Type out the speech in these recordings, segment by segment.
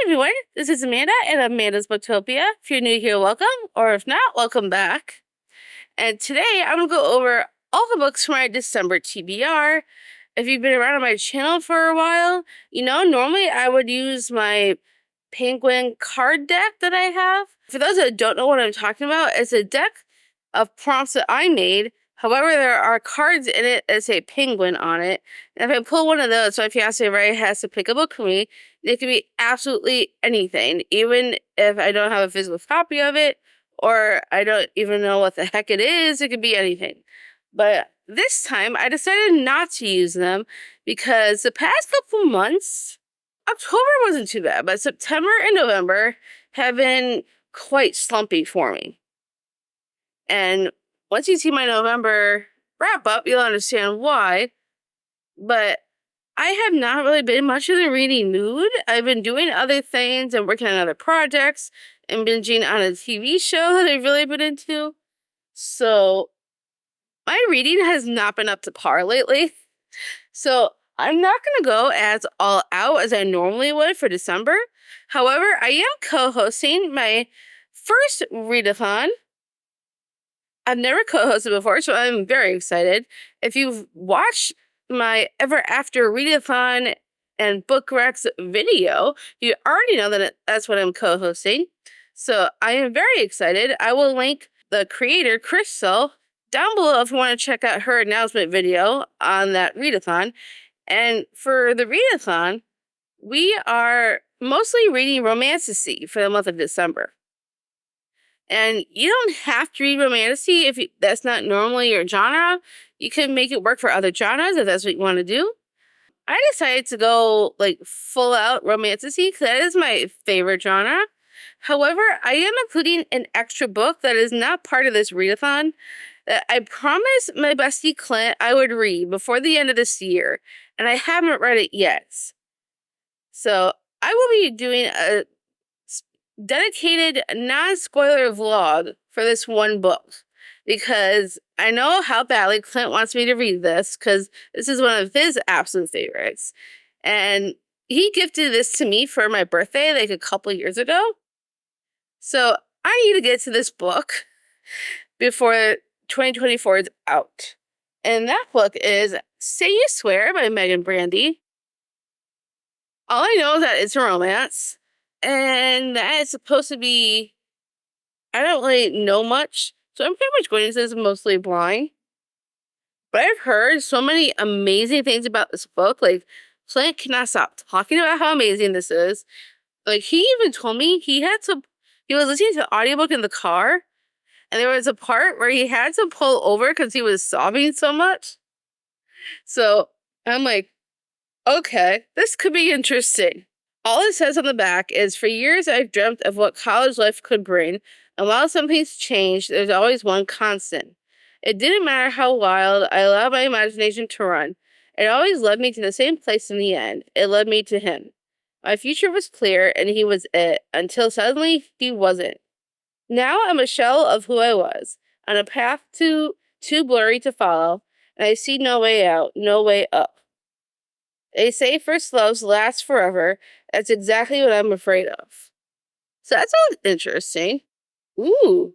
everyone, this is Amanda at Amanda's Booktopia. If you're new here, welcome, or if not, welcome back. And today I'm going to go over all the books from my December TBR. If you've been around on my channel for a while, you know, normally I would use my Penguin card deck that I have. For those that don't know what I'm talking about, it's a deck of prompts that I made. However, there are cards in it that say penguin on it. And if I pull one of those, so if you ask me, right, has to pick a book for me, it can be absolutely anything. Even if I don't have a physical copy of it, or I don't even know what the heck it is, it could be anything. But this time, I decided not to use them because the past couple months, October wasn't too bad, but September and November have been quite slumpy for me. And once you see my November wrap up, you'll understand why. But I have not really been much in the reading mood. I've been doing other things and working on other projects and binging on a TV show that I've really been into. So my reading has not been up to par lately. So I'm not going to go as all out as I normally would for December. However, I am co-hosting my first readathon. I've never co-hosted before, so I'm very excited. If you've watched my Ever After Readathon and Book Recs video, you already know that that's what I'm co-hosting. So I am very excited. I will link the creator, Crystal, down below if you want to check out her announcement video on that readathon. And for the readathon, we are mostly reading romantasy for the month of December. And you don't have to read romantasy if that's not normally your genre. You can make it work for other genres if that's what you want to do. I decided to go like full out romantasy because that is my favorite genre. However, I am including an extra book that is not part of this readathon that I promised my bestie Clint I would read before the end of this year, and I haven't read it yet. So I will be doing a dedicated non-spoiler vlog for this one book because I know how badly Clint wants me to read this because this is one of his absolute favorites. And he gifted this to me for my birthday like a couple years ago. So I need to get to this book before 2024 is out. And that book is Say You Swear by Megan Brandy. All I know is that it's a romance. And that is supposed to be, I don't really know much, so I'm pretty much going into this mostly blind. But I've heard so many amazing things about this book. Like, Clint cannot stop talking about how amazing this is. Like, he even told me he was listening to the audiobook in the car, and there was a part where he had to pull over because he was sobbing so much. So I'm like, okay, this could be interesting. All it says on the back is, for years I've dreamt of what college life could bring, and while something's changed, there's always one constant. It didn't matter how wild, I allowed my imagination to run. It always led me to the same place in the end. It led me to him. My future was clear, and he was it, until suddenly he wasn't. Now I'm a shell of who I was, on a path too blurry to follow, and I see no way out, no way up. They say first loves last forever. That's exactly what I'm afraid of. So that sounds interesting. Ooh.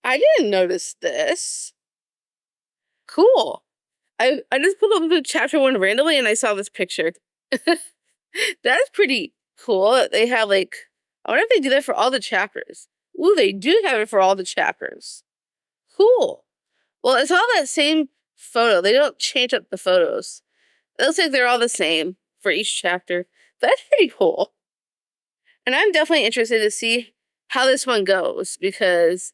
I didn't notice this. Cool. I just pulled up the chapter 1 randomly and I saw this picture. That's pretty cool. They have like, I wonder if they do that for all the chapters. Ooh, they do have it for all the chapters. Cool. Well, it's all that same photo. They don't change up the photos. It looks like they're all the same for each chapter. That's pretty cool. And I'm definitely interested to see how this one goes because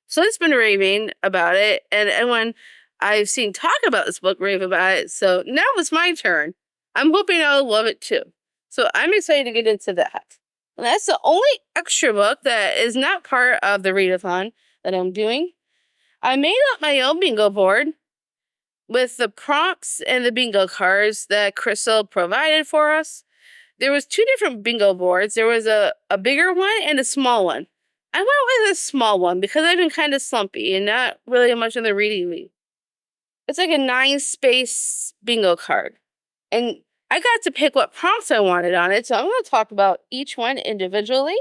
someone's been raving about it, and everyone I've seen talk about this book rave about it. So now it's my turn. I'm hoping I'll love it too. So I'm excited to get into that. And that's the only extra book that is not part of the readathon that I'm doing. I made up my own bingo board with the prompts and the bingo cards that Crystal provided for us. There was 2 different bingo boards. There was a bigger one and a small one. I went with a small one because I've been kind of slumpy and not really much in the reading league. It's like a 9-space bingo card. And I got to pick what prompts I wanted on it, so I'm going to talk about each one individually.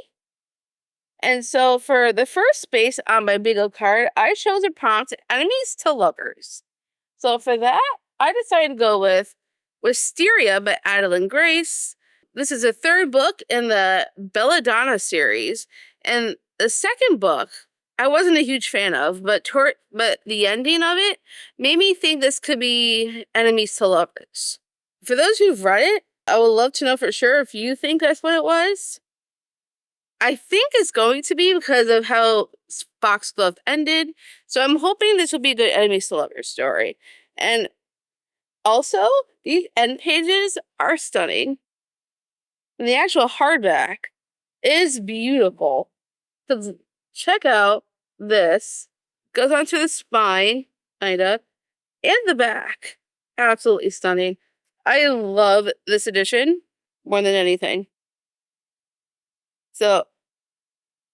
And so for the first space on my bingo card, I chose a prompt, enemies to lovers. So for that, I decided to go with Wisteria by Adeline Grace. This is the third book in the Belladonna series. And the second book, I wasn't a huge fan of, but the ending of it made me think this could be enemies to lovers. For those who've read it, I would love to know for sure if you think that's what it was. I think it's going to be because of how Foxglove ended. So I'm hoping this will be a good enemies to lovers story. And also, these end pages are stunning. And the actual hardback is beautiful. Because check out this. Goes onto the spine, kinda, and the back. Absolutely stunning. I love this edition more than anything. So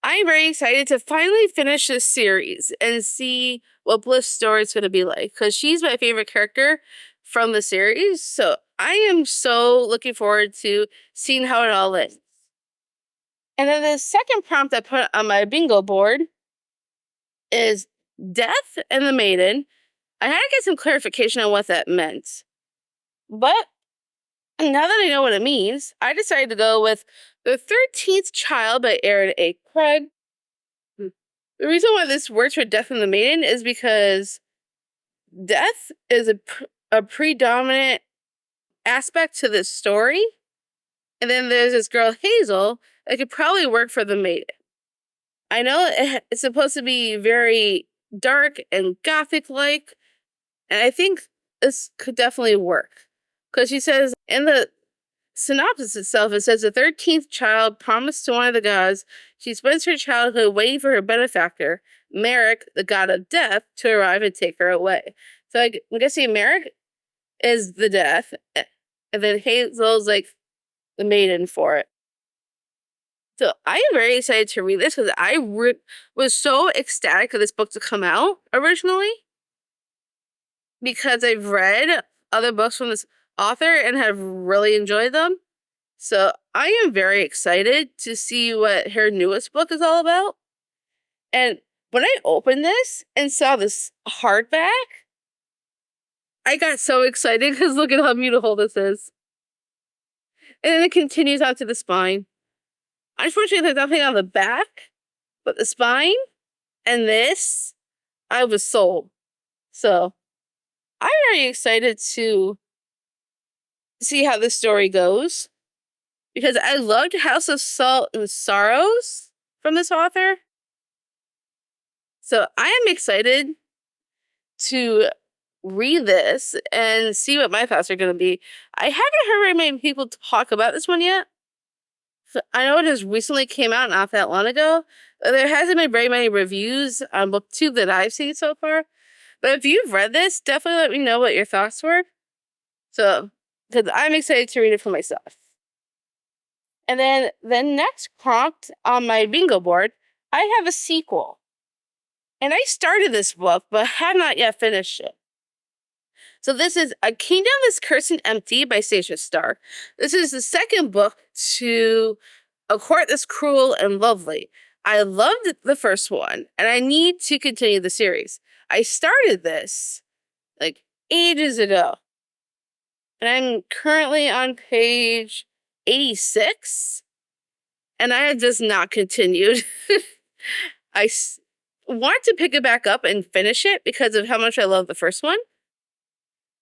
I'm very excited to finally finish this series and see what Bliss' story is going to be like, because she's my favorite character from the series. So I am so looking forward to seeing how it all ends. And then the second prompt I put on my bingo board is Death and the Maiden. I had to get some clarification on what that meant. But now that I know what it means, I decided to go with The 13th Child by Aaron A. Craig. The reason why this works for Death and the Maiden is because death is a predominant aspect to this story. And then there's this girl, Hazel, that could probably work for the maiden. I know it's supposed to be very dark and gothic-like, and I think this could definitely work. Because she says, in the synopsis itself, it says the 13th child promised to one of the gods she spends her childhood waiting for her benefactor, Merrick, the god of death, to arrive and take her away. So I'm guessing Merrick is the death, and then Hazel's like the maiden for it. So I am very excited to read this because I was so ecstatic for this book to come out originally, because I've read other books from this author and have really enjoyed them. So I am very excited to see what her newest book is all about. And when I opened this and saw this hardback, I got so excited because look at how beautiful this is. And then it continues out to the spine. Unfortunately, there's nothing on the back, but the spine and this, I was sold. So I'm very excited to see how this story goes, because I loved House of Salt and Sorrows from this author. So I am excited to read this and see what my thoughts are going to be. I haven't heard very many people talk about this one yet. So I know it just recently came out not that long ago. There hasn't been very many reviews on book 2 that I've seen so far. But if you've read this, definitely let me know what your thoughts were. So, because I'm excited to read it for myself. And then the next prompt on my bingo board, I have a sequel. And I started this book, but have not yet finished it. So this is A Kingdom is Cursed and Empty by Stacia Stark. This is the second book to A Court That's Cruel and Lovely. I loved the first one, and I need to continue the series. I started this like ages ago, and I'm currently on page 86, and I have just not continued. I want to pick it back up and finish it because of how much I love the first one.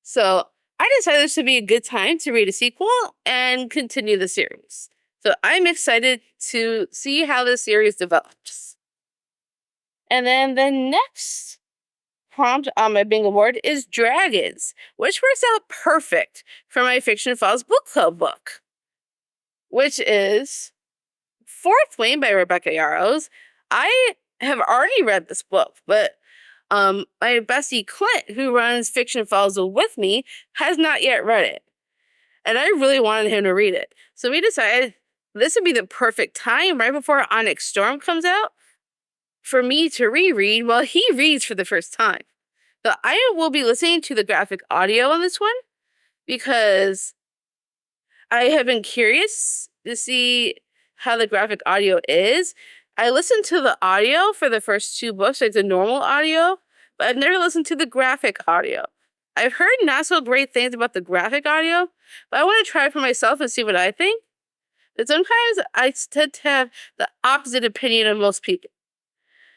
So I decided this would be a good time to read a sequel and continue the series. So I'm excited to see how the series develops. And then the next prompt on my bingo board is Dragons, which works out perfect for my Fiction Files book club book, which is Fourth Wing by Rebecca Yarros. I have already read this book, but my bestie Clint, who runs Fiction Files with me, has not yet read it. And I really wanted him to read it. So we decided this would be the perfect time, right before Onyx Storm comes out, for me to reread while he reads for the first time. So I will be listening to the graphic audio on this one, because I have been curious to see how the graphic audio is. I listened to the audio for the first 2 books, like the normal audio, but I've never listened to the graphic audio. I've heard not so great things about the graphic audio, but I want to try it for myself and see what I think. But sometimes I tend to have the opposite opinion of most people.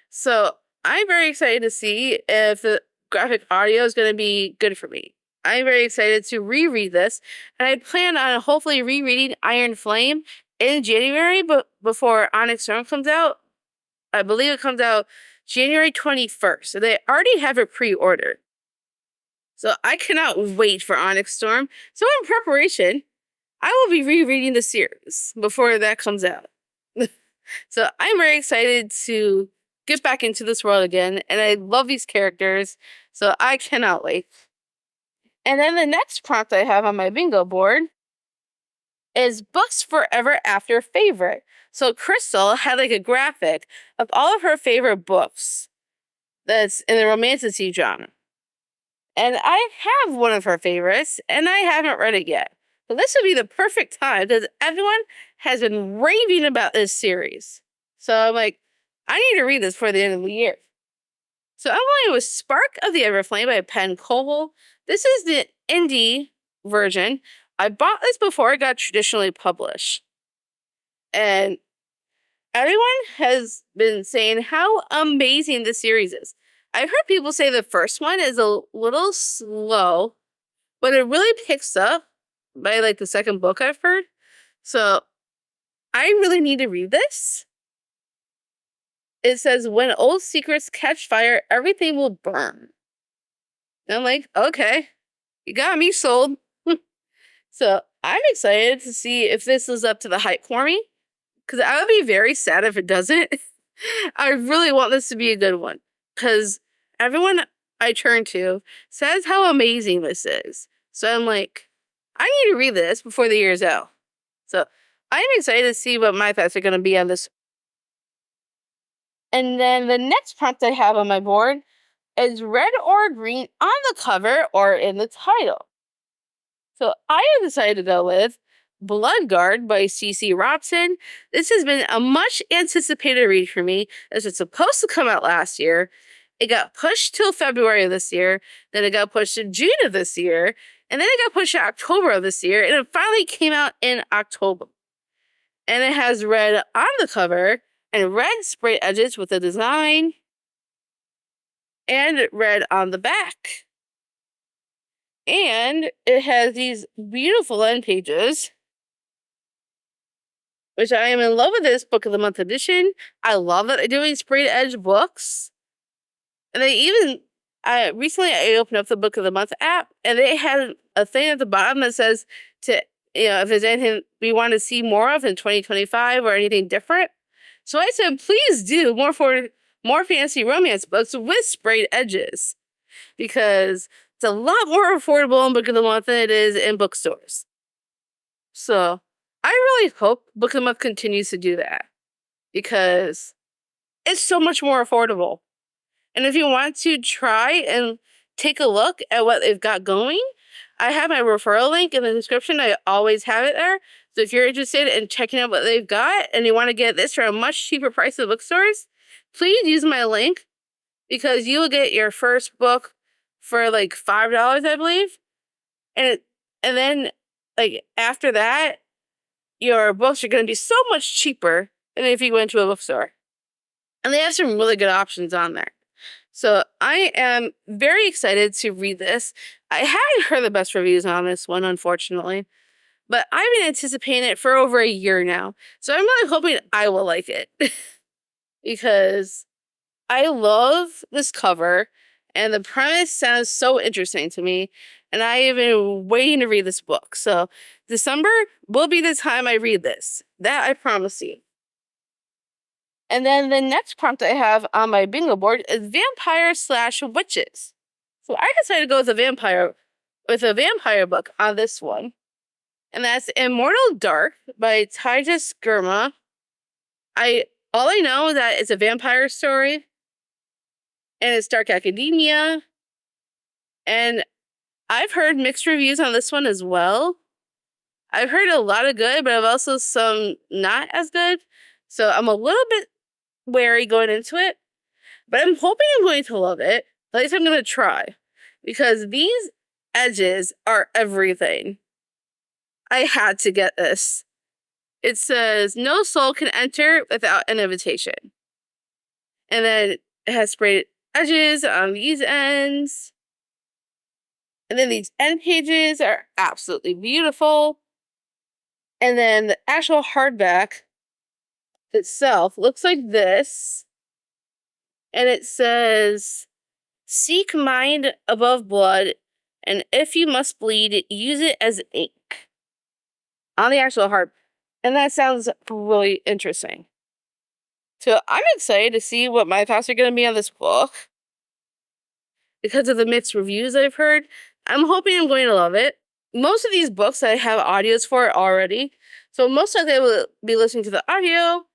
So I'm very excited to see if the graphic audio is going to be good for me. I'm very excited to reread this, and I plan on hopefully rereading Iron Flame in January, but before Onyx Storm comes out. I believe it comes out January 21st, so they already have it pre-ordered. So I cannot wait for Onyx Storm. So in preparation, I will be rereading the series before that comes out. So I'm very excited to get back into this world again, and I love these characters, so I cannot wait. And then the next prompt I have on my bingo board is books for Ever After favorite. So Crystal had like a graphic of all of her favorite books that's in the romantasy genre. And I have one of her favorites, and I haven't read it yet. But this would be the perfect time because everyone has been raving about this series. So I'm like, I need to read this before the end of the year. So I'm going with Spark of the Everflame by Penn Cole. This is the indie version. I bought this before it got traditionally published. And everyone has been saying how amazing the series is. I've heard people say the first one is a little slow, but it really picks up by like the second book I've heard. So I really need to read this. It says, when old secrets catch fire, everything will burn. And I'm like, okay, you got me sold. So I'm excited to see if this lives up to the hype for me, because I would be very sad if it doesn't. I really want this to be a good one, because everyone I turn to says how amazing this is. So I'm like, I need to read this before the year's out. So I'm excited to see what my thoughts are going to be on this. And then the next prompt I have on my board is red or green on the cover or in the title. So I have decided to go with Bloodguard by C.C. Robson. This has been a much anticipated read for me, as it's supposed to come out last year. It got pushed till February of this year, then it got pushed to June of this year, and then it got pushed to October of this year, and it finally came out in October. And it has red on the cover, and red sprayed edges with the design, and red on the back. And it has these beautiful end pages, which I am in love with this Book of the Month edition. I love that they're doing sprayed edge books. And they even, recently I opened up the Book of the Month app, and they had a thing at the bottom that says if there's anything we want to see more of in 2025 or anything different. So I said, please do more fantasy romance books with sprayed edges, because it's a lot more affordable in Book of the Month than it is in bookstores. So I really hope Book of the Month continues to do that, because it's so much more affordable. And if you want to try and take a look at what they've got going, I have my referral link in the description. I always have it there. So if you're interested in checking out what they've got and you want to get this for a much cheaper price at bookstores, please use my link, because you will get your first book for like $5, I believe. And then like after that, your books are going to be so much cheaper than if you went to a bookstore. And they have some really good options on there. So I am very excited to read this. I haven't heard the best reviews on this one, unfortunately, but I've been anticipating it for over a year now. So I'm really hoping I will like it, because I love this cover and the premise sounds so interesting to me, and I have been waiting to read this book. So December will be the time I read this. That I promise you. And then the next prompt I have on my bingo board is vampire/witches. So I decided to go with a vampire book on this one. And that's Immortal Dark by Tejas Gurma. All I know is that it's a vampire story, and it's dark academia. And I've heard mixed reviews on this one as well. I've heard a lot of good, but I've also some not as good. So I'm a little bit wary going into it. But I'm hoping I'm going to love it. At least I'm going to try. Because these edges are everything. I had to get this. It says, no soul can enter without an invitation. And then it has sprayed edges on these ends. And then these end pages are absolutely beautiful. And then the actual hardback itself looks like this. And it says, seek mind above blood, and if you must bleed, use it as ink. On the actual hard. And that sounds really interesting. So I'm excited to see what my thoughts are going to be on this book. Because of the mixed reviews I've heard, I'm hoping I'm going to love it. Most of these books I have audios for already. So most likely I will be listening to the audio.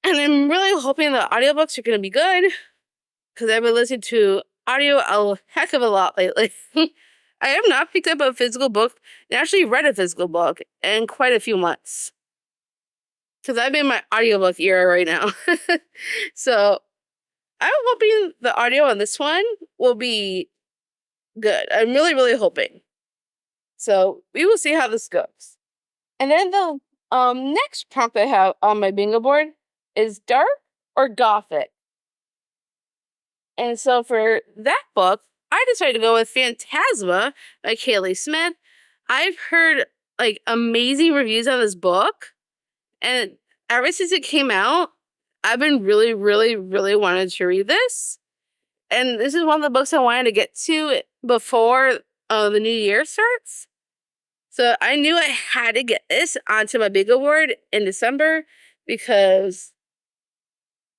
And I'm really hoping the audiobooks are going to be good. Because I've been listening to audio a heck of a lot lately. I have not picked up a physical book and actually read a physical book in quite a few months. Because I'm in my audiobook era right now. So I'm hoping the audio on this one will be good. I'm really, really hoping. So we will see how this goes. And then the next prompt I have on my bingo board is dark or gothic. And so for that book, I decided to go with Phantasma by Kaylee Smith. I've heard like amazing reviews on this book. And ever since it came out, I've been really, really, really wanted to read this. And this is one of the books I wanted to get to before the new year starts. So I knew I had to get this onto my bingo board in December because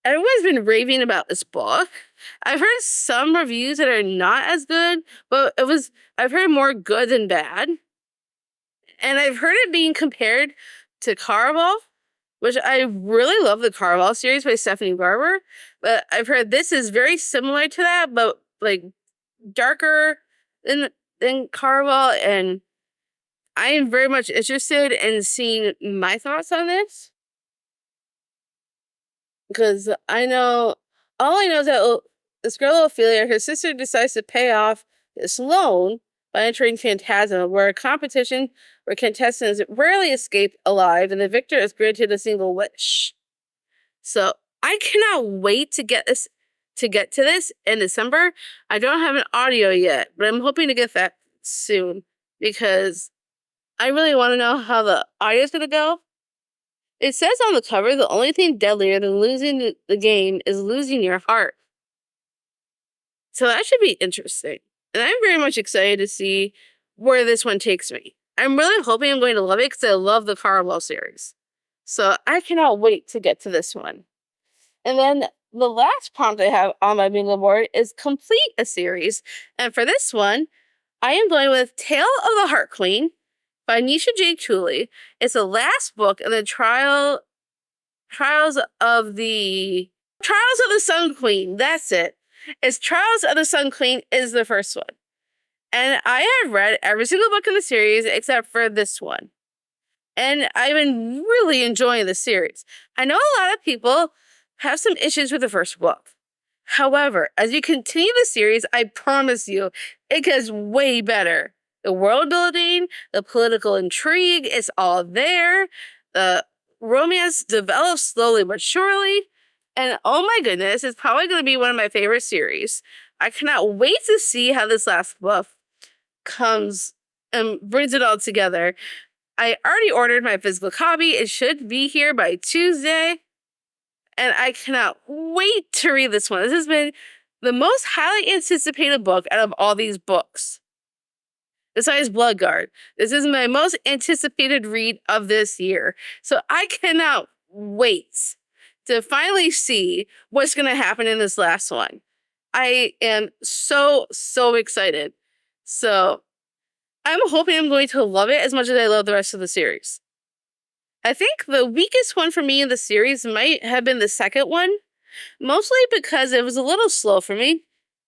everyone's been raving about this book. I've heard some reviews that are not as good, but I've heard more good than bad. And I've heard it being compared to Caraval, which I really love the Caraval series by Stephanie Barber. But I've heard this is very similar to that, but like darker than Caraval. And I am very much interested in seeing my thoughts on this. Because all I know is that this girl Ophelia, her sister decides to pay off this loan by entering Phantasma, where a competition where contestants rarely escape alive, and the victor is granted a single wish. So I cannot wait to get to this in December. I don't have an audio yet, but I'm hoping to get that soon because I really want to know how the audio is going to go. It says on the cover, the only thing deadlier than losing the game is losing your heart. So that should be interesting. And I'm very much excited to see where this one takes me. I'm really hoping I'm going to love it because I love the Caraval series. So I cannot wait to get to this one. And then the last prompt I have on my bingo board is complete a series. And for this one, I am going with Tale of the Heart Queen by Nisha J. Cooley. It's the last book in the Trials of the Sun Queen. That's it. It's Trials of the Sun Queen is the first one. And I have read every single book in the series except for this one. And I've been really enjoying the series. I know a lot of people have some issues with the first book. However, as you continue the series, I promise you, it gets way better. The world building, the political intrigue, it's all there. The romance develops slowly but surely. And oh my goodness, it's probably going to be one of my favorite series. I cannot wait to see how this last book comes and brings it all together. I already ordered my physical copy. It should be here by Tuesday. And I cannot wait to read this one. This has been the most highly anticipated book out of all these books. Besides Bloodguard, this is my most anticipated read of this year. So I cannot wait to finally see what's going to happen in this last one. I am so excited. So I'm hoping I'm going to love it as much as I love the rest of the series. I think the weakest one for me in the series might have been the second one, mostly because it was a little slow for me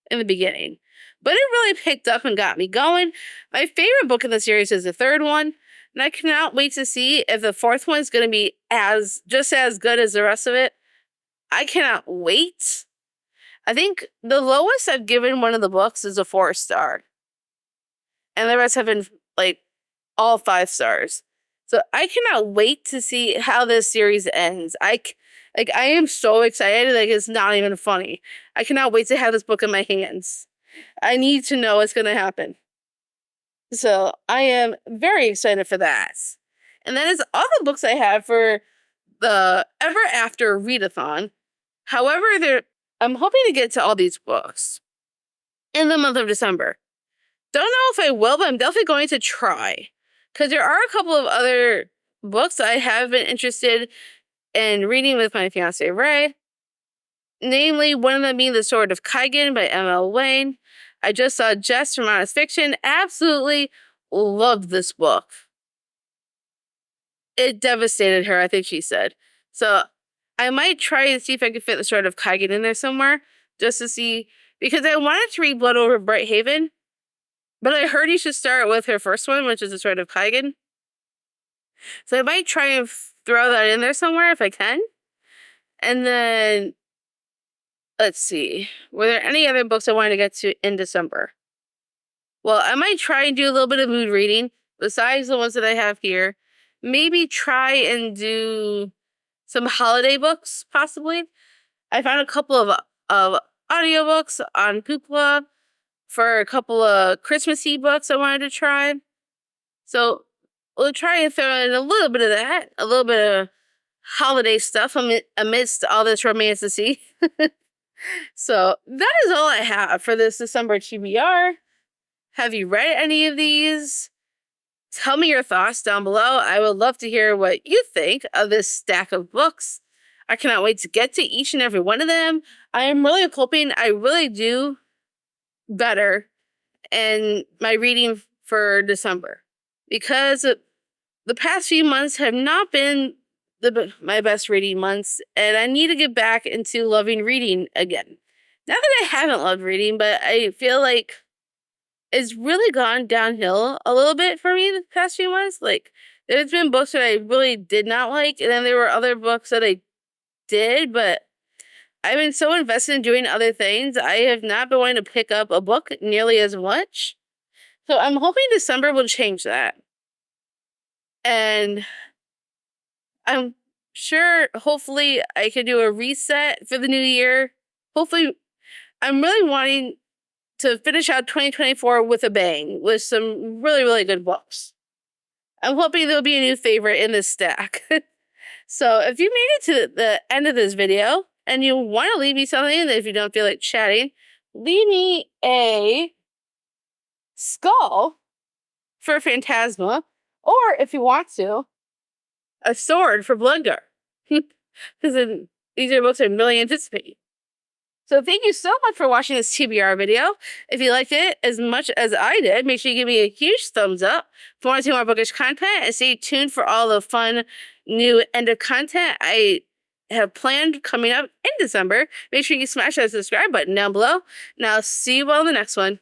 in the beginning. But it really picked up and got me going. My favorite book in the series is the third one. And I cannot wait to see if the fourth one is going to be just as good as the rest of it. I cannot wait. I think the lowest I've given one of the books is a 4-star. And the rest have been like all 5 stars. So I cannot wait to see how this series ends. I am so excited, like it's not even funny. I cannot wait to have this book in my hands. I need to know what's going to happen. So I am very excited for that. And that is all the books I have for the Ever After Readathon. However, I'm hoping to get to all these books in the month of December. Don't know if I will, but I'm definitely going to try. Because there are a couple of other books I have been interested in reading with my fiancé Ray. Namely, one of them being The Sword of Kaigan by M.L. Wayne. I just saw Jess from Honest Fiction. Absolutely loved this book. It devastated her, I think she said. So I might try to see if I can fit The Sword of Kaigan in there somewhere. Just to see. Because I wanted to read Blood Over Bright Haven. But I heard you should start with her first one, which is The Sword of Kaigan. So I might try and throw that in there somewhere if I can. And then, let's see. Were there any other books I wanted to get to in December? Well, I might try and do a little bit of mood reading, besides the ones that I have here. Maybe try and do some holiday books, possibly. I found a couple of audiobooks on Poopla for a couple of Christmassy books I wanted to try. So we'll try and throw in a little bit of that, a little bit of holiday stuff amidst all this romanticy. So that is all I have for this December TBR. Have you read any of these? Tell me your thoughts down below. I would love to hear what you think of this stack of books. I cannot wait to get to each and every one of them. I am really hoping I really do better in my reading for December, because the past few months have not been my best reading months, and I need to get back into loving reading again. Not that I haven't loved reading, but I feel like it's really gone downhill a little bit for me the past few months. Like, there's been books that I really did not like, and then there were other books that I did, but I've been so invested in doing other things, I have not been wanting to pick up a book nearly as much. So I'm hoping December will change that. And I'm sure, hopefully, I can do a reset for the new year. Hopefully, I'm really wanting to finish out 2024 with a bang, with some really, really good books. I'm hoping there'll be a new favorite in this stack. So if you made it to the end of this video, and you want to leave me something, if you don't feel like chatting, leave me a skull for Phantasma, or if you want to, a sword for Bloodgar. Because these are books I'm really anticipating. So thank you so much for watching this TBR video. If you liked it as much as I did, make sure you give me a huge thumbs up. If you want to see more bookish content, and stay tuned for all the fun new end of content I have planned coming up in December. Make sure you smash that subscribe button down below. And I'll see you all in the next one.